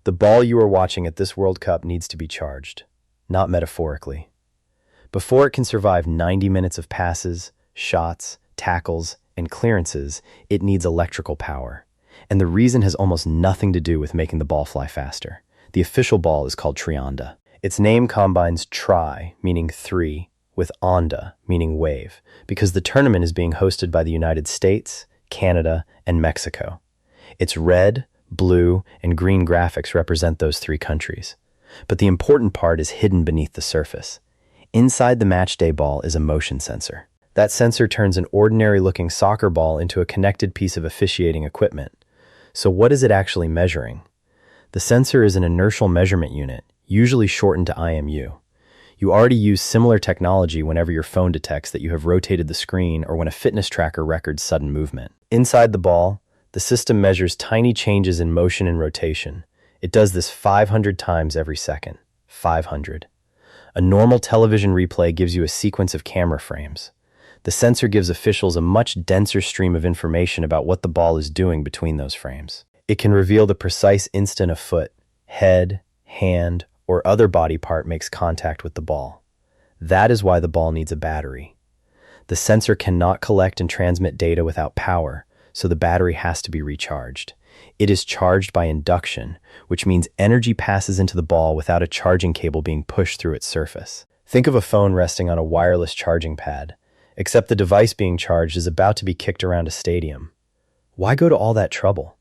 The ball you are watching at this World Cup needs to be charged, not metaphorically. Before it can survive 90 minutes of passes, shots, tackles, and clearances, it needs electrical power. And the reason has almost nothing to do with making the ball fly faster. The official ball is called Trionda. Its name combines tri, meaning three, with onda, meaning wave, because the tournament is being hosted by the United States, Canada, and Mexico. Its red, blue, and green graphics represent those three countries. But the important part is hidden beneath the surface. Inside the matchday ball is a motion sensor. That sensor turns an ordinary-looking soccer ball into a connected piece of officiating equipment. So what is it actually measuring? The sensor is an inertial measurement unit, usually shortened to IMU. You already use similar technology whenever your phone detects that you have rotated the screen or when a fitness tracker records sudden movement. Inside the ball, the system measures tiny changes in motion and rotation. It does this 500 times every second. 500. A normal television replay gives you a sequence of camera frames. The sensor gives officials a much denser stream of information about what the ball is doing between those frames. It can reveal the precise instant a foot, head, hand, or other body part makes contact with the ball. That is why the ball needs a battery. The sensor cannot collect and transmit data without power, so the battery has to be recharged. It is charged by induction, which means energy passes into the ball without a charging cable being pushed through its surface. Think of a phone resting on a wireless charging pad, except the device being charged is about to be kicked around a stadium. Why go to all that trouble?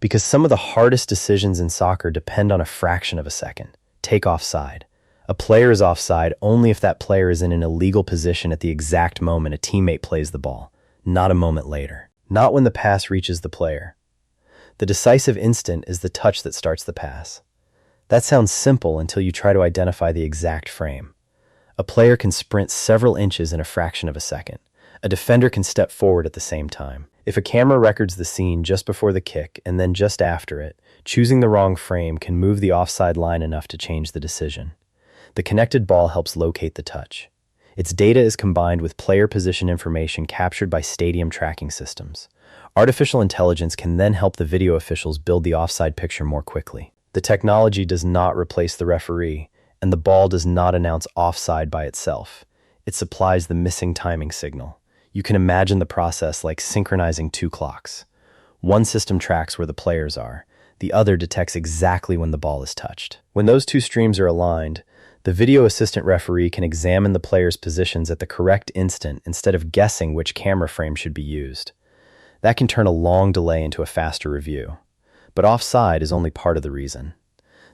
Because some of the hardest decisions in soccer depend on a fraction of a second. Take offside. A player is offside only if that player is in an illegal position at the exact moment a teammate plays the ball, not a moment later. Not when the pass reaches the player. The decisive instant is the touch that starts the pass. That sounds simple until you try to identify the exact frame. A player can sprint several inches in a fraction of a second. A defender can step forward at the same time. If a camera records the scene just before the kick and then just after it, choosing the wrong frame can move the offside line enough to change the decision. The connected ball helps locate the touch. Its data is combined with player position information captured by stadium tracking systems. Artificial intelligence can then help the video officials build the offside picture more quickly. The technology does not replace the referee, and the ball does not announce offside by itself. It supplies the missing timing signal. You can imagine the process like synchronizing two clocks. One system tracks where the players are. The other detects exactly when the ball is touched. When those two streams are aligned, the video assistant referee can examine the players' positions at the correct instant instead of guessing which camera frame should be used. That can turn a long delay into a faster review. But offside is only part of the reason.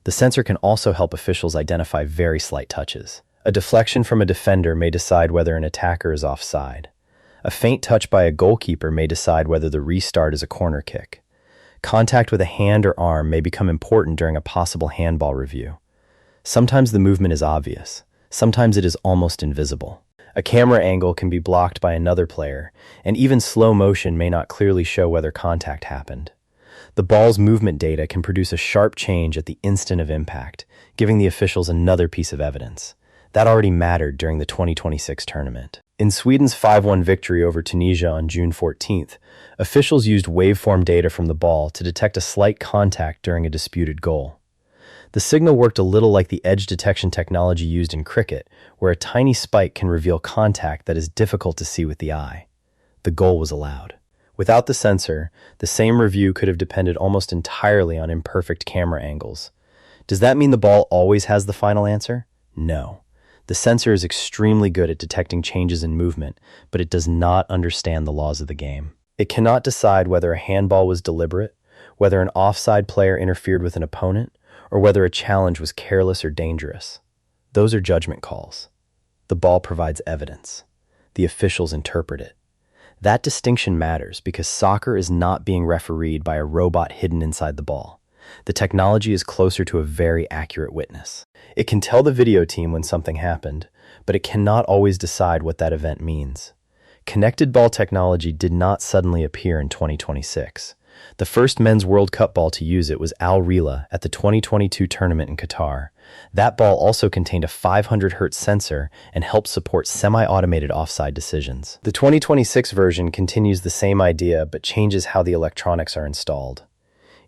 The sensor can also help officials identify very slight touches. A deflection from a defender may decide whether an attacker is offside. A faint touch by a goalkeeper may decide whether the restart is a corner kick. Contact with a hand or arm may become important during a possible handball review. Sometimes the movement is obvious. Sometimes it is almost invisible. A camera angle can be blocked by another player, and even slow motion may not clearly show whether contact happened. The ball's movement data can produce a sharp change at the instant of impact, giving the officials another piece of evidence. That already mattered during the 2026 tournament. In Sweden's 5-1 victory over Tunisia on June 14th, officials used waveform data from the ball to detect a slight contact during a disputed goal. The signal worked a little like the edge detection technology used in cricket, where a tiny spike can reveal contact that is difficult to see with the eye. The goal was allowed. Without the sensor, the same review could have depended almost entirely on imperfect camera angles. Does that mean the ball always has the final answer? No. The sensor is extremely good at detecting changes in movement, but it does not understand the laws of the game. It cannot decide whether a handball was deliberate, whether an offside player interfered with an opponent, or whether a challenge was careless or dangerous. Those are judgment calls. The ball provides evidence. The officials interpret it. That distinction matters because soccer is not being refereed by a robot hidden inside the ball. The technology is closer to a very accurate witness. It can tell the video team when something happened, but it cannot always decide what that event means. Connected ball technology did not suddenly appear in 2026. The first men's World Cup ball to use it was Al Rila at the 2022 tournament in Qatar. That ball also contained a 500 Hz sensor and helped support semi-automated offside decisions. The 2026 version continues the same idea but changes how the electronics are installed.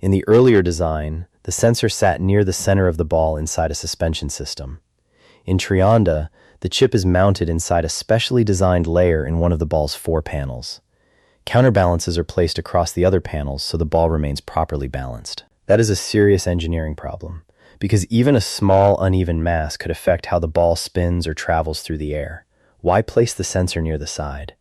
In the earlier design, the sensor sat near the center of the ball inside a suspension system. In Trionda, the chip is mounted inside a specially designed layer in one of the ball's 4 panels. Counterbalances are placed across the other panels so the ball remains properly balanced. That is a serious engineering problem, because even a small, uneven mass could affect how the ball spins or travels through the air. Why place the sensor near the side?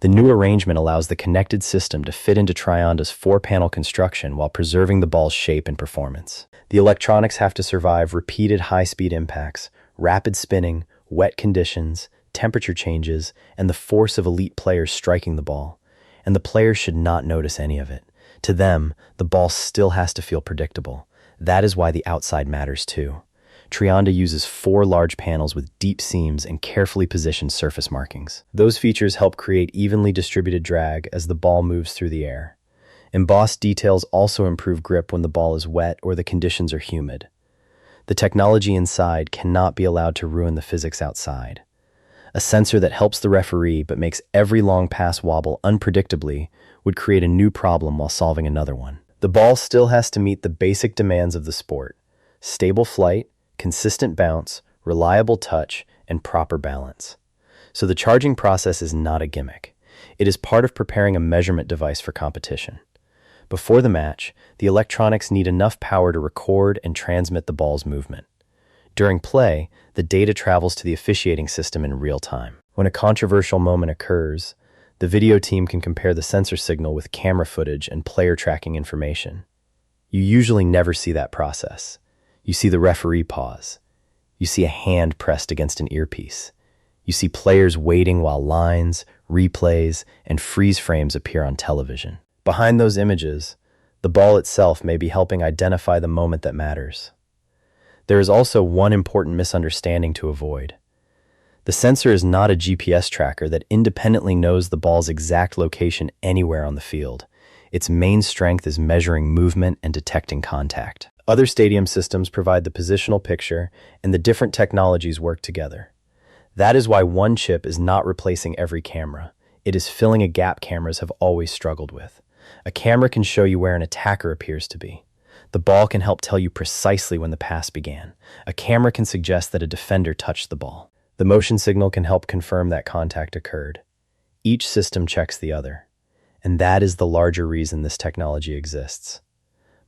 The new arrangement allows the connected system to fit into Trionda's 4-panel construction while preserving the ball's shape and performance. The electronics have to survive repeated high-speed impacts, rapid spinning, wet conditions, temperature changes, and the force of elite players striking the ball. And the players should not notice any of it. To them, the ball still has to feel predictable. That is why the outside matters too. Trionda uses 4 large panels with deep seams and carefully positioned surface markings. Those features help create evenly distributed drag as the ball moves through the air. Embossed details also improve grip when the ball is wet or the conditions are humid. The technology inside cannot be allowed to ruin the physics outside. A sensor that helps the referee but makes every long pass wobble unpredictably would create a new problem while solving another one. The ball still has to meet the basic demands of the sport: stable flight, consistent bounce, reliable touch, and proper balance. So the charging process is not a gimmick. It is part of preparing a measurement device for competition. Before the match, the electronics need enough power to record and transmit the ball's movement. During play, the data travels to the officiating system in real time. When a controversial moment occurs, the video team can compare the sensor signal with camera footage and player tracking information. You usually never see that process. You see the referee pause. You see a hand pressed against an earpiece. You see players waiting while lines, replays, and freeze frames appear on television. Behind those images, the ball itself may be helping identify the moment that matters. There is also one important misunderstanding to avoid. The sensor is not a GPS tracker that independently knows the ball's exact location anywhere on the field. Its main strength is measuring movement and detecting contact. Other stadium systems provide the positional picture, and the different technologies work together. That is why one chip is not replacing every camera. It is filling a gap cameras have always struggled with. A camera can show you where an attacker appears to be. The ball can help tell you precisely when the pass began. A camera can suggest that a defender touched the ball. The motion signal can help confirm that contact occurred. Each system checks the other. And that is the larger reason this technology exists.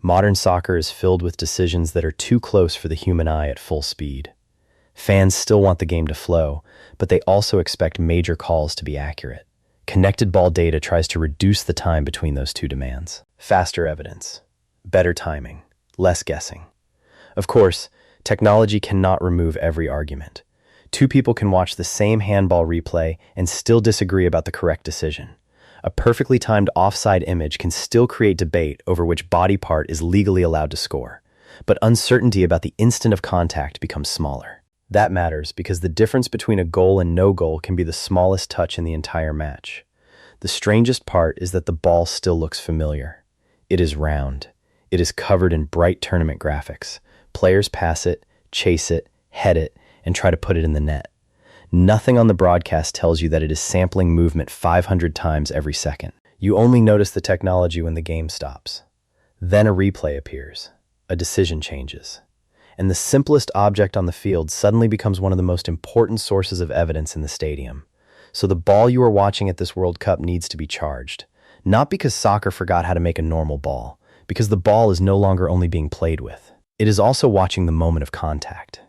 Modern soccer is filled with decisions that are too close for the human eye at full speed. Fans still want the game to flow, but they also expect major calls to be accurate. Connected ball data tries to reduce the time between those two demands. Faster evidence, better timing, less guessing. Of course, technology cannot remove every argument. 2 people can watch the same handball replay and still disagree about the correct decision. A perfectly timed offside image can still create debate over which body part is legally allowed to score, but uncertainty about the instant of contact becomes smaller. That matters because the difference between a goal and no goal can be the smallest touch in the entire match. The strangest part is that the ball still looks familiar. It is round. It is covered in bright tournament graphics. Players pass it, chase it, head it, and try to put it in the net. Nothing on the broadcast tells you that it is sampling movement 500 times every second. You only notice the technology when the game stops. Then a replay appears. A decision changes. And the simplest object on the field suddenly becomes one of the most important sources of evidence in the stadium. So the ball you are watching at this World Cup needs to be charged. Not because soccer forgot how to make a normal ball, because the ball is no longer only being played with. It is also watching the moment of contact.